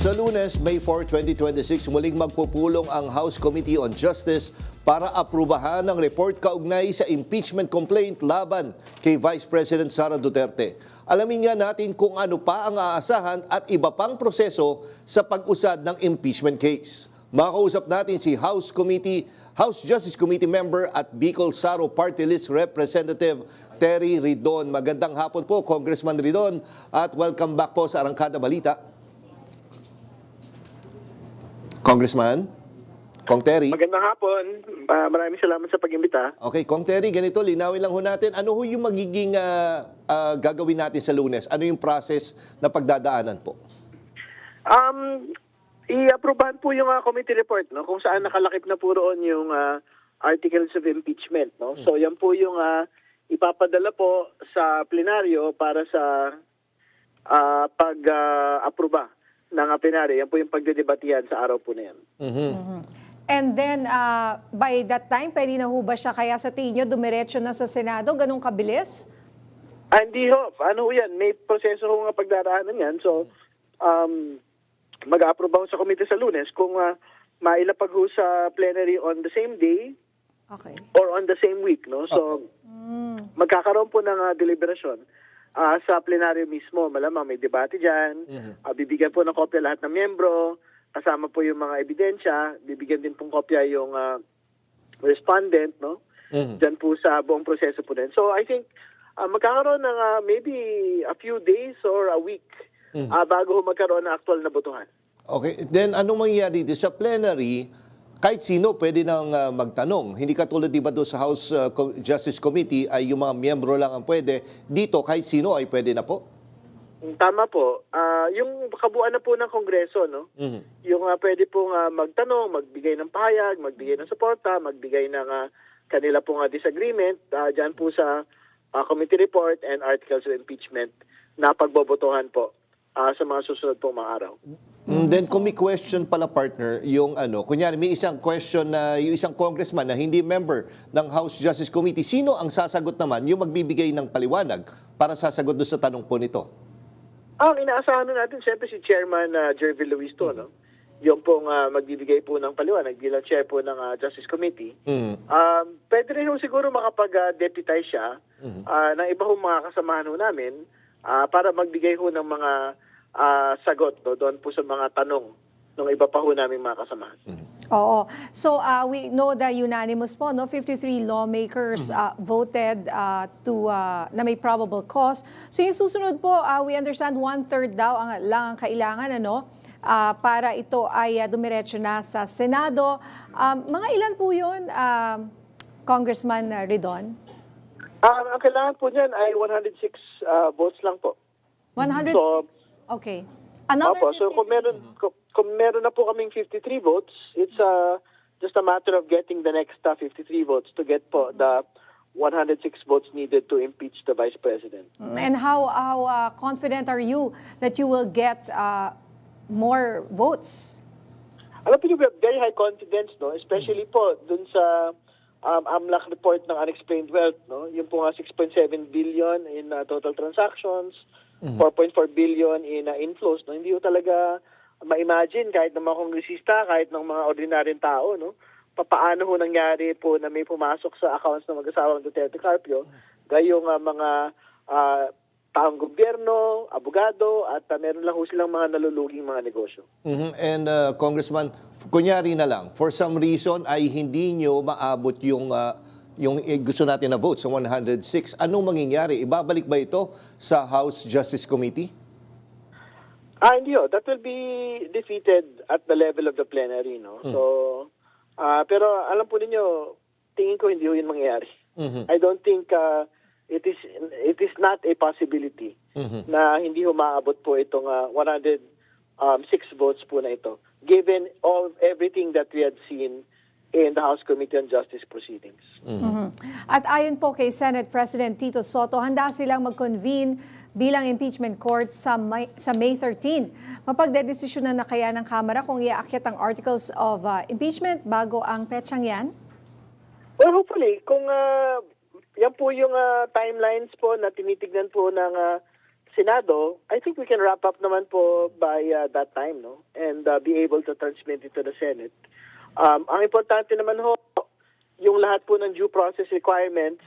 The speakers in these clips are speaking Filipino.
Sa Lunes, May 4, 2026, muling magpupulong ang House Committee on Justice para aprubahan ang report kaugnay sa impeachment complaint laban kay Vice President Sara Duterte. Alamin nga natin kung ano pa ang aasahan at iba pang proseso sa pag-usad ng impeachment case. Makausap natin si House Justice Committee member at Bicol Saro Party List Representative Terry Ridon. Magandang hapon po, Congressman Ridon, at welcome back po sa Arangkada Balita. Congressman, Kong Terry. Magandang hapon. Maraming salamat sa pag-imbita. Okay, Kong Terry, ganito, linawin lang ho natin. Ano ho yung magiging gagawin natin sa Lunes? Ano yung process na pagdadaanan po? I-aprobahan po yung committee report, no, kung saan nakalakip na po roon yung articles of impeachment. No? So yan po yung ipapadala po sa plenaryo para sa pag-aproba ng plenaryo. Yan po yung pagdedebatihan sa araw po na yan. And then, by that time, pwede na ho ba siya kaya sa tingin nyo, dumiretso na sa Senado? Ganun kabilis? Hindi ho. Ano ho yan? May proseso ho nga pagdaraanan yan. So, mag-aproba ho sa komite sa Lunes kung mailapag ho sa plenary on the same day Okay. or on the same week. No? So, magkakaroon po ng deliberasyon sa plenaryo mismo. Malamang may debate dyan. Bibigyan po ng kopya lahat ng miyembro. Kasama po yung mga ebidensya. Bibigyan din pong kopya yung respondent. No? Dyan po sa buong proseso po din. So I think magkakaroon ng maybe a few days or a week bago magkaroon ng actual na botohan. Okay, then anong mangyayari dito sa plenary? Kahit sino pwede nang magtanong. Hindi katulad diba doon sa House Justice Committee ay yung mga miyembro lang ang pwede. Dito kahit sino ay pwede na po? Tama po. Yung kabuuan na po ng Kongreso, no? Yung pwede pong magtanong, magbigay ng pahayag, magbigay ng suporta, magbigay ng kanila pong disagreement dyan po sa committee report and articles of impeachment na pagbobotohan po sa mga susunod pong mga araw. Then kung may question pala, partner, yung kunyari may isang question na yung isang congressman na hindi member ng House Justice Committee, sino ang sasagot naman yung magbibigay ng paliwanag para sasagot doon sa tanong po nito? Ang inaasahan natin, siyempre si Chairman Jervil Luis to, no? Yung pong magbibigay po ng paliwanag bilang chair po ng Justice Committee. Pwede rin siguro makapag-deputize siya ng iba hong mga kasamahan ho namin para magbigay ho ng mga sagot doon po sa mga tanong ng iba pa ho namin mga kasamahan. Oo. So, we know that unanimous po, no? 53 lawmakers voted na may probable cause. So, yung susunod po, we understand 1/3 daw lang ang kailangan, para ito ay dumiretso na sa Senado. Mga ilan po yun, Congressman Ridon? Ang kailangan po niyan ay 106 votes lang po. 106? So, Okay. Another opo, so 53? kung meron na po kaming 53 votes, it's just a matter of getting the next 53 votes to get po the 106 votes needed to impeach the Vice President. And how confident are you that you will get more votes? Alam po niyo, we have very high confidence, no? Especially po dun sa AMLAC report ng unexplained wealth, no? Yung po nga 6.7 billion in total transactions, 4.4 billion in inflows, no? Hindi ko talaga ma-imagine kahit ng mga kongresista, kahit ng mga ordinaryong tao, no? Paano ho nangyari po na may pumasok sa accounts ng mag-asawang Duterte Carpio, gayong mga taong gobyerno, abogado, at meron lang ho silang mga naluluging mga negosyo. And Congressman, kunyari na lang, for some reason ay hindi nyo maabot yung gusto natin na vote sa 106. Anong mangyayari? Ibabalik ba ito sa House Justice Committee? Hindi ho. That will be defeated at the level of the plenary, no? So, pero alam po ninyo, tingin ko hindi ho yun mangyayari. I don't think it is not a possibility na hindi ho maabot po itong 106 votes po na ito, given everything that we had seen in the House Committee on Justice proceedings. At ayon po kay Senate President Tito Sotto, handa silang mag-convene bilang impeachment court sa May 13. Mapagdedesisyonan na kaya ng Kamara kung iaakyat ang articles of impeachment bago ang petsang yan? Well, hopefully, kung yan po yung timelines po na tinitignan po ng Senado, I think we can wrap up naman po by that time, no? And be able to transmit it to the Senate. Ang importante naman ho, yung lahat po ng due process requirements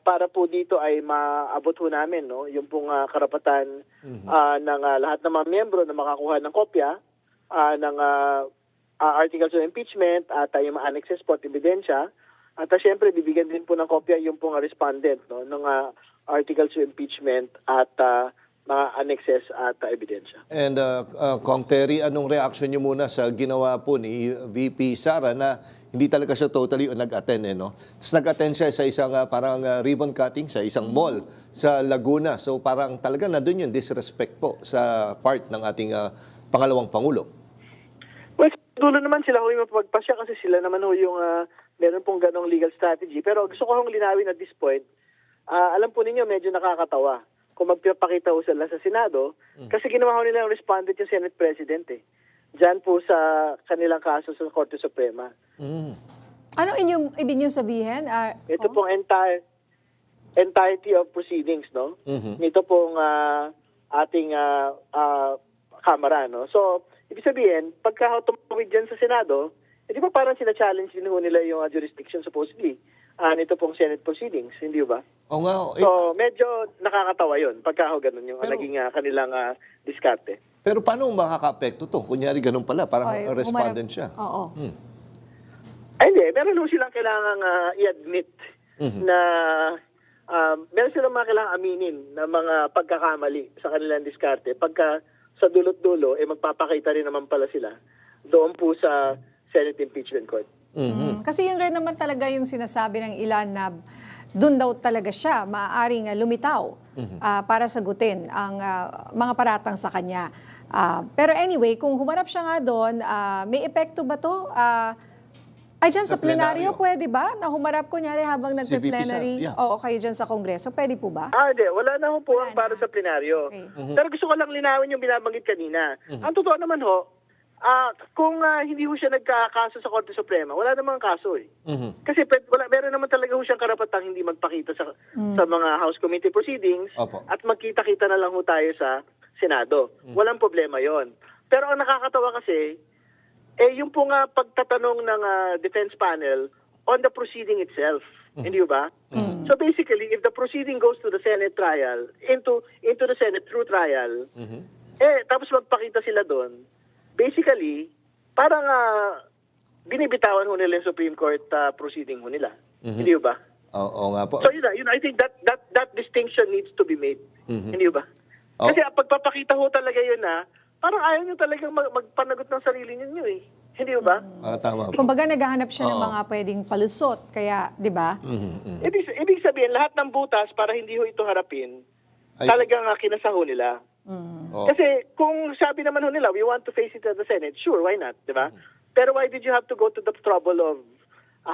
para po dito ay maabot ho namin, no? Yung pong karapatan ng lahat ng mga miyembro na makakuha ng kopya ng articles of impeachment at yung mga annexes po at ebidensya. At syempre, bibigyan din po ng kopya yung pong respondent, no? Ng articles of impeachment at mga annexes at ebidensya. And Kong Terry, anong reaction niyo muna sa ginawa po ni VP Sara na hindi talaga siya totally nag-attend, no? Tapos nag-attend siya sa isang parang ribbon cutting sa isang mall sa Laguna. So parang talaga nandun yung disrespect po sa part ng ating pangalawang Pangulo. Well, dulo naman sila ho yung mapagpasya kasi sila naman ho yung meron pong ganong legal strategy. Pero gusto ko hong linawin at this point, alam po ninyo medyo nakakatawa kung magpapakita ho sila sa Senado kasi ginawa ho nila ang respondent yung Senate President eh. Diyan po sa kanilang kaso sa Korte Suprema. Ano inyong ibig niyo sabihin? Ito pong entirety of proceedings, no? Ito pong ating Kamara, no? So, ibig sabihin, pagka tumawid dyan sa Senado, di ba parang sina-challenge din ho nila yung jurisdiction supposedly nito pong Senate proceedings, hindi ba? O nga. So, medyo nakakatawa yun pagka ho ganun yung naging kanilang diskarte. Pero paano makaka-apekto to? Kunyari ganun pala, parang respondent siya. Oo. Ay, hindi. Meron ho silang kailangang i-admit na meron silang mga kailangang aminin na mga pagkakamali sa kanilang diskarte. Pagka sa dulot-dulo, magpapakita rin naman pala sila doon po sa Senate Impeachment Court. Kasi yun rin naman talaga yung sinasabi ng ilan na doon daw talaga siya maaaring lumitaw para sagutin ang mga paratang sa kanya. Pero anyway, kung humarap siya nga doon, may epekto ba to? Ay, dyan sa plenaryo, pwede ba? Na humarap kunyari habang nagpe-plenary? yeah. Oo, kayo dyan sa Kongreso. Pwede po ba? Hindi. Wala na ho po ang para sa plenaryo. Okay. Pero gusto ko lang linawin yung binabanggit kanina. Ang totoo naman ho, kung hindi ho siya nagkakaso sa Korte Suprema, wala namang kaso eh. Kasi meron naman talaga ho siyang karapatang hindi magpakita sa mga House Committee proceedings. Opo. At magkita-kita na lang ho tayo sa Senado. Walang problema yon. Pero ang nakakatawa kasi, yung pong pagtatanong ng defense panel on the proceeding itself. Hindi ba? So basically, if the proceeding goes to the Senate trial, into the Senate through trial, tapos magpakita sila doon, basically, parang binibitawan ho nila yung Supreme Court proceeding ho nila. Hindi ba? Oo nga po. So I think that distinction needs to be made. Hindi ba? Oh. Kasi pagpapakita ho talaga yun parang ayaw nyo talagang magpanagot ng sarili ninyo eh. Hindi ba? Tama po. Kumbaga naghahanap siya ng mga pwedeng palusot. Kaya, di ba? Ibig sabihin, lahat ng butas para hindi ho ito harapin, talagang kinasaho nila. Kasi kung sabi naman ho nila, we want to face it at the Senate, sure, why not, di ba? Pero why did you have to go to the trouble of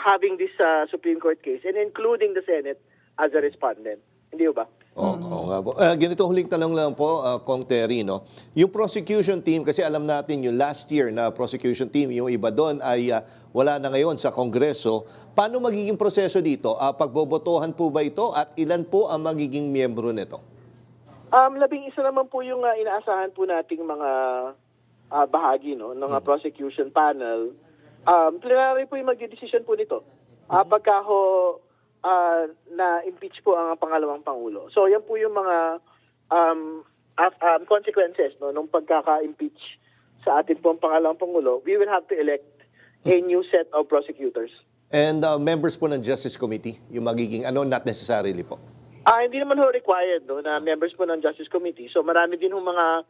having this Supreme Court case and including the Senate as a respondent? Hindi ba? Oo nga po. Ganito huling tanong lang po, Kong Terry, no? Yung prosecution team, kasi alam natin yung last year na prosecution team, yung iba doon ay wala na ngayon sa Kongreso. Paano magiging proseso dito? Pagbobotohan po ba ito at ilan po ang magiging miyembro nito? 11 naman po yung inaasahan po nating mga bahagi ng prosecution panel. Plenary po yung magdidesisyon po nito. Pagka ho na-impeach po ang pangalawang Pangulo. So yan po yung mga consequences nung pagkaka-impeach sa ating pong pangalawang Pangulo. We will have to elect a new set of prosecutors. And members po ng Justice Committee, yung magiging, not necessarily po? Hindi naman ho required na members po ng Justice Committee. So marami din mga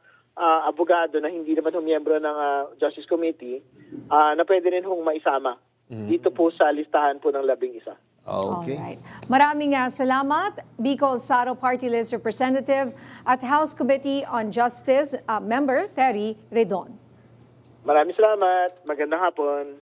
abogado na hindi naman miyembro ng Justice Committee na pwede rin hong maisama dito po sa listahan po ng 11. Okay. Alright. Maraming salamat, Bicol Saro Party List Representative at House Committee on Justice Member Terry Redon. Maraming salamat. Magandang hapon.